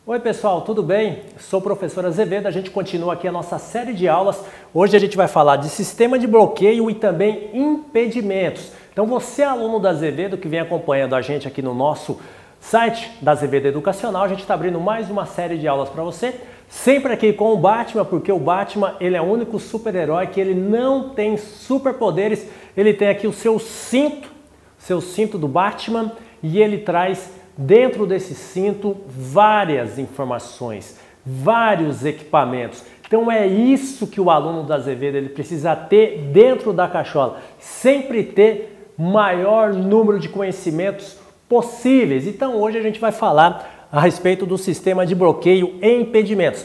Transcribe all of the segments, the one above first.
Oi pessoal, tudo bem? Sou o professor Azevedo, a gente continua aqui a nossa série de aulas. Hoje a gente vai falar de sistema de bloqueio e também impedimentos. Então você, aluno da Azevedo, que vem acompanhando a gente aqui no nosso site da Azevedo Educacional, a gente está abrindo mais uma série de aulas para você, sempre aqui com o Batman, porque o Batman ele é o único super-herói que ele não tem superpoderes, ele tem aqui o seu cinto do Batman e ele traz dentro desse cinto várias informações, vários equipamentos. Então é isso que o aluno da Azevedo ele precisa ter dentro da cachola, sempre ter maior número de conhecimentos possíveis. Então hoje a gente vai falar a respeito do sistema de bloqueio e impedimentos.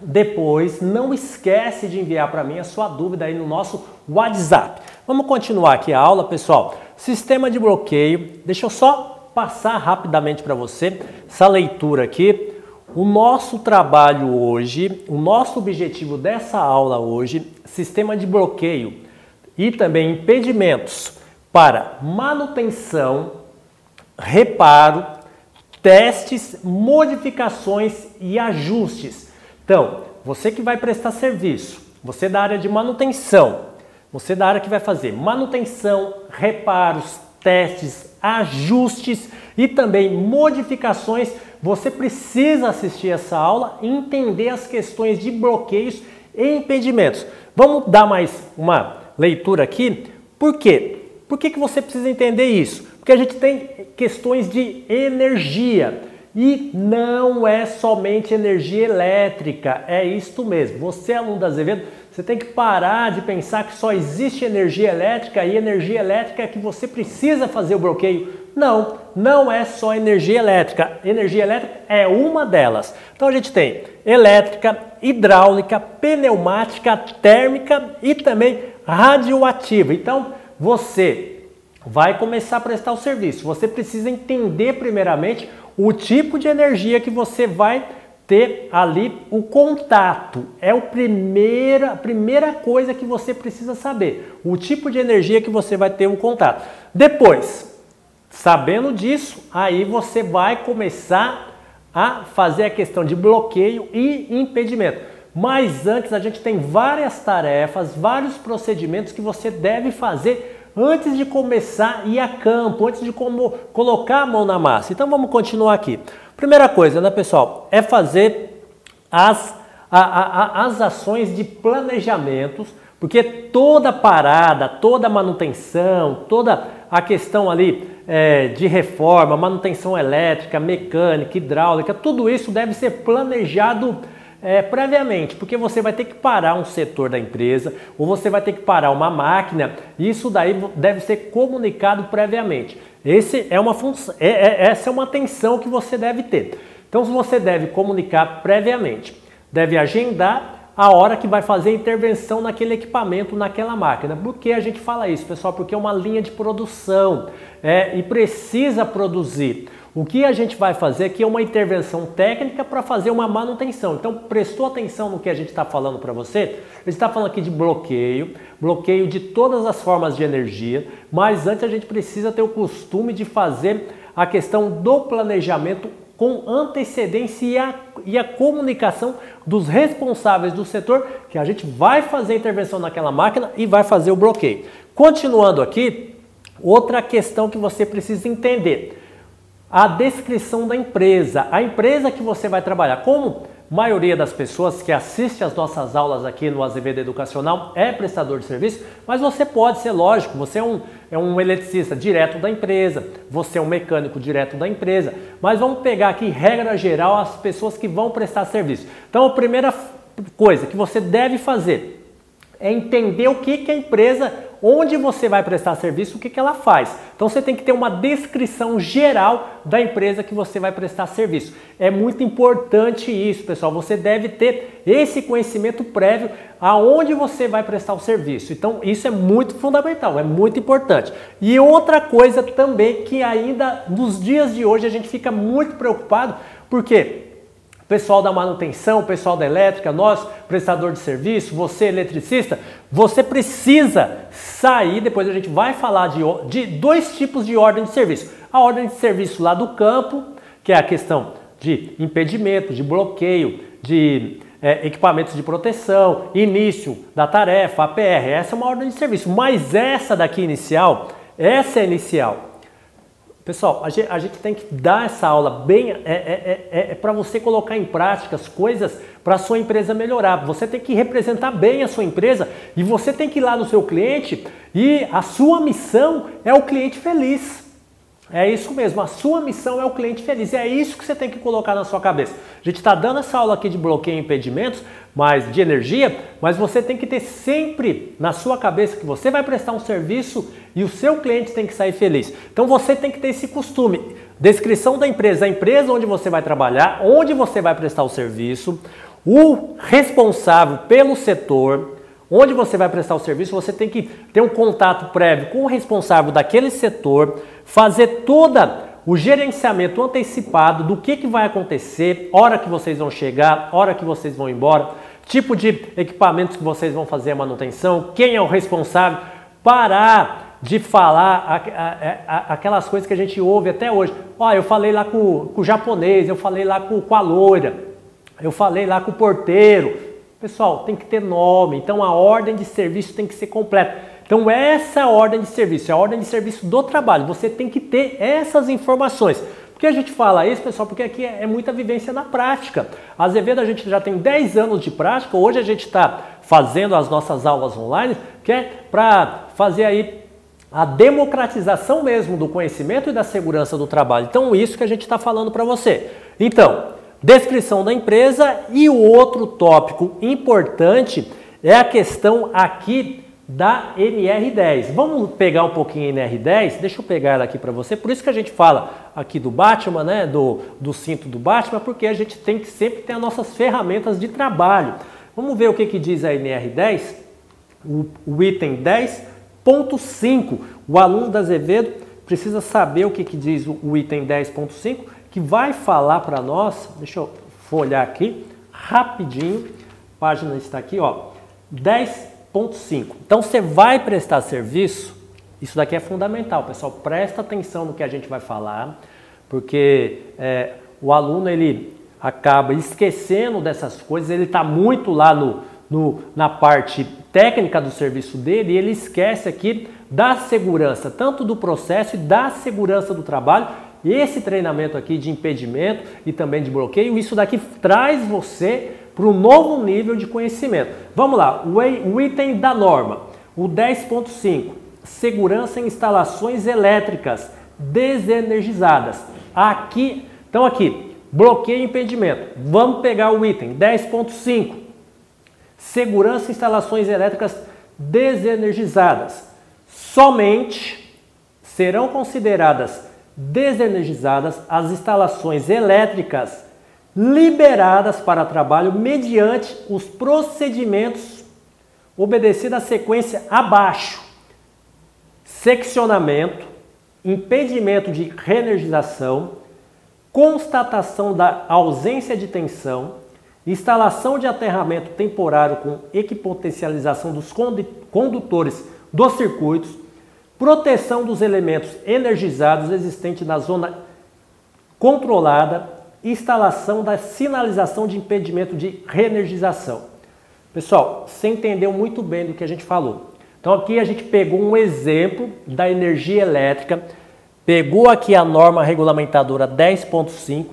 Depois não esquece de enviar para mim a sua dúvida aí no nosso WhatsApp. Vamos continuar aqui a aula, pessoal. Sistema de bloqueio, deixa eu só passar rapidamente para você essa leitura aqui. O nosso trabalho hoje, o nosso objetivo dessa aula hoje, sistema de bloqueio e também impedimentos para manutenção, reparo, testes, modificações e ajustes. Então, você que vai prestar serviço, você da área de manutenção, você da área que vai fazer manutenção, reparos, testes, ajustes e também modificações, você precisa assistir essa aula e entender as questões de bloqueios e impedimentos. Vamos dar mais uma leitura aqui. Por quê? Por que você precisa entender isso? Porque a gente tem questões de energia e não é somente energia elétrica, é isto mesmo. Você, aluno da Azevedo, você tem que parar de pensar que só existe energia elétrica e energia elétrica é que você precisa fazer o bloqueio. Não, não é só energia elétrica. Energia elétrica é uma delas. Então a gente tem elétrica, hidráulica, pneumática, térmica e também radioativa. Então você vai começar a prestar o serviço. Você precisa entender primeiramente o tipo de energia que você vai ter ali o contato. É a primeira coisa que você precisa saber. O tipo de energia que você vai ter o contato. Depois, sabendo disso, aí você vai começar a fazer a questão de bloqueio e impedimento. Mas antes a gente tem várias tarefas, vários procedimentos que você deve fazer antes de começar a ir a campo, antes de colocar a mão na massa. Então vamos continuar aqui. Primeira coisa, né, pessoal, é fazer as ações de planejamentos, porque toda parada, toda manutenção, toda a questão ali de reforma, manutenção elétrica, mecânica, hidráulica, tudo isso deve ser planejado previamente, porque você vai ter que parar um setor da empresa ou você vai ter que parar uma máquina e isso daí deve ser comunicado previamente. Essa é uma atenção que você deve ter. Então você deve comunicar previamente, deve agendar a hora que vai fazer a intervenção naquele equipamento, naquela máquina. Por que a gente fala isso, pessoal? Porque é uma linha de produção e precisa produzir. O que a gente vai fazer aqui é uma intervenção técnica para fazer uma manutenção. Então, prestou atenção no que a gente está falando para você? A gente está falando aqui de bloqueio de todas as formas de energia, mas antes a gente precisa ter o costume de fazer a questão do planejamento com antecedência e a comunicação dos responsáveis do setor, que a gente vai fazer a intervenção naquela máquina e vai fazer o bloqueio. Continuando aqui, outra questão que você precisa entender. A descrição da empresa, a empresa que você vai trabalhar. Como a maioria das pessoas que assiste às nossas aulas aqui no Azevedo Educacional é prestador de serviço, mas você pode ser, lógico, você é um eletricista direto da empresa, você é um mecânico direto da empresa, mas vamos pegar aqui, regra geral, as pessoas que vão prestar serviço. Então a primeira coisa que você deve fazer é entender o que a empresa, onde você vai prestar serviço, o que ela faz. Então você tem que ter uma descrição geral da empresa que você vai prestar serviço. É muito importante isso, pessoal. Você deve ter esse conhecimento prévio aonde você vai prestar o serviço. Então isso é muito fundamental, é muito importante. E outra coisa também que ainda nos dias de hoje a gente fica muito preocupado, porque pessoal da manutenção, pessoal da elétrica, nós, prestador de serviço, você, eletricista, você precisa sair, depois a gente vai falar de dois tipos de ordem de serviço. A ordem de serviço lá do campo, que é a questão de impedimento, de bloqueio, de equipamentos de proteção, início da tarefa, APR. Essa é uma ordem de serviço, mas essa daqui inicial, essa é inicial. Pessoal, a gente tem que dar essa aula bem, para você colocar em prática as coisas para a sua empresa melhorar. Você tem que representar bem a sua empresa e você tem que ir lá no seu cliente e a sua missão é o cliente feliz. É isso mesmo, a sua missão é o cliente feliz. E é isso que você tem que colocar na sua cabeça. A gente está dando essa aula aqui de bloqueio e impedimentos, de energia, mas você tem que ter sempre na sua cabeça que você vai prestar um serviço e o seu cliente tem que sair feliz. Então você tem que ter esse costume. Descrição da empresa, a empresa onde você vai trabalhar, onde você vai prestar o serviço, o responsável pelo setor, onde você vai prestar o serviço, você tem que ter um contato prévio com o responsável daquele setor, fazer toda o gerenciamento antecipado do que vai acontecer, hora que vocês vão chegar, hora que vocês vão embora, tipo de equipamentos que vocês vão fazer a manutenção, quem é o responsável, parar de falar aquelas coisas que a gente ouve até hoje. Ó, eu falei lá com o japonês, eu falei lá com a loira, eu falei lá com o porteiro. Pessoal, tem que ter nome, então a ordem de serviço tem que ser completa. Então essa é a ordem de serviço, é a ordem de serviço do trabalho. Você tem que ter essas informações. Por que a gente fala isso, pessoal? Porque aqui é muita vivência na prática. A Azevedo a gente já tem 10 anos de prática, hoje a gente está fazendo as nossas aulas online, que é para fazer aí a democratização mesmo do conhecimento e da segurança do trabalho. Então isso que a gente está falando para você. Então, descrição da empresa e o outro tópico importante é a questão aqui da NR10. Vamos pegar um pouquinho a NR10, deixa eu pegar ela aqui para você, por isso que a gente fala aqui do Batman, né, do cinto do Batman, porque a gente tem que sempre ter as nossas ferramentas de trabalho. Vamos ver o que diz a NR10, o item 10.5. O aluno da Azevedo precisa saber o que diz o item 10.5, que vai falar para nós, deixa eu folhar aqui rapidinho, a página está aqui, ó, 10.5. Então você vai prestar serviço, isso daqui é fundamental, pessoal, presta atenção no que a gente vai falar, porque o aluno ele acaba esquecendo dessas coisas, ele está muito lá na parte técnica do serviço dele e ele esquece aqui da segurança, tanto do processo e da segurança do trabalho. E esse treinamento aqui de impedimento e também de bloqueio, isso daqui traz você para um novo nível de conhecimento. Vamos lá, o item da norma, o 10.5, segurança em instalações elétricas desenergizadas. Então aqui, bloqueio e impedimento. Vamos pegar o item 10.5, segurança em instalações elétricas desenergizadas. Somente serão consideradas desenergizadas as instalações elétricas liberadas para trabalho mediante os procedimentos obedecidos à sequência abaixo: seccionamento, impedimento de reenergização, constatação da ausência de tensão, instalação de aterramento temporário com equipotencialização dos condutores dos circuitos, proteção dos elementos energizados existentes na zona controlada, instalação da sinalização de impedimento de reenergização. Pessoal, você entendeu muito bem do que a gente falou. Então aqui a gente pegou um exemplo da energia elétrica, pegou aqui a norma regulamentadora 10.5,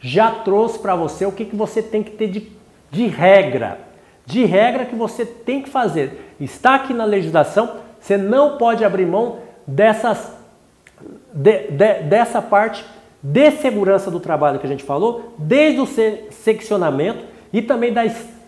já trouxe para você o que você tem que ter de regra. De regra que você tem que fazer. Está aqui na legislação. Você não pode abrir mão dessa parte de segurança do trabalho que a gente falou, desde o seccionamento e também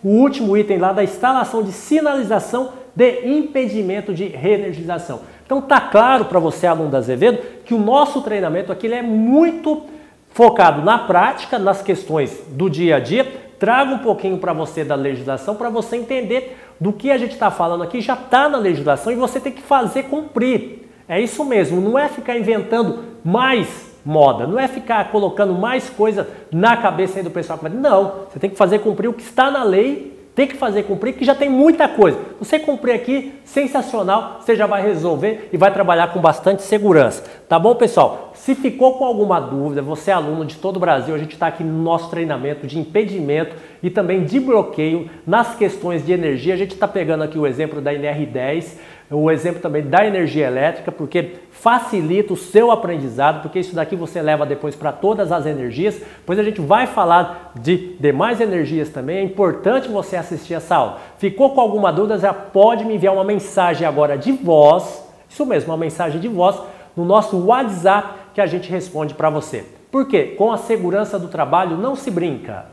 o último item lá da instalação de sinalização de impedimento de reenergização. Então tá claro para você, aluno da Azevedo, que o nosso treinamento aqui ele é muito focado na prática, nas questões do dia a dia. Trago um pouquinho para você da legislação, para você entender do que a gente está falando aqui, já está na legislação e você tem que fazer cumprir. É isso mesmo, não é ficar inventando mais moda, não é ficar colocando mais coisa na cabeça aí do pessoal. Não, você tem que fazer cumprir o que está na lei, tem que fazer cumprir, que já tem muita coisa. Você cumprir aqui, sensacional, você já vai resolver e vai trabalhar com bastante segurança. Tá bom, pessoal? se ficou com alguma dúvida, você é aluno de todo o Brasil, a gente está aqui no nosso treinamento de impedimento e também de bloqueio nas questões de energia. A gente está pegando aqui o exemplo da NR10, o exemplo também da energia elétrica, porque facilita o seu aprendizado, porque isso daqui você leva depois para todas as energias. Depois a gente vai falar de demais energias também, é importante você assistir essa aula. Ficou com alguma dúvida, já pode me enviar uma mensagem agora de voz, isso mesmo, uma mensagem de voz, no nosso WhatsApp que a gente responde para você. Por quê? Com a segurança do trabalho não se brinca.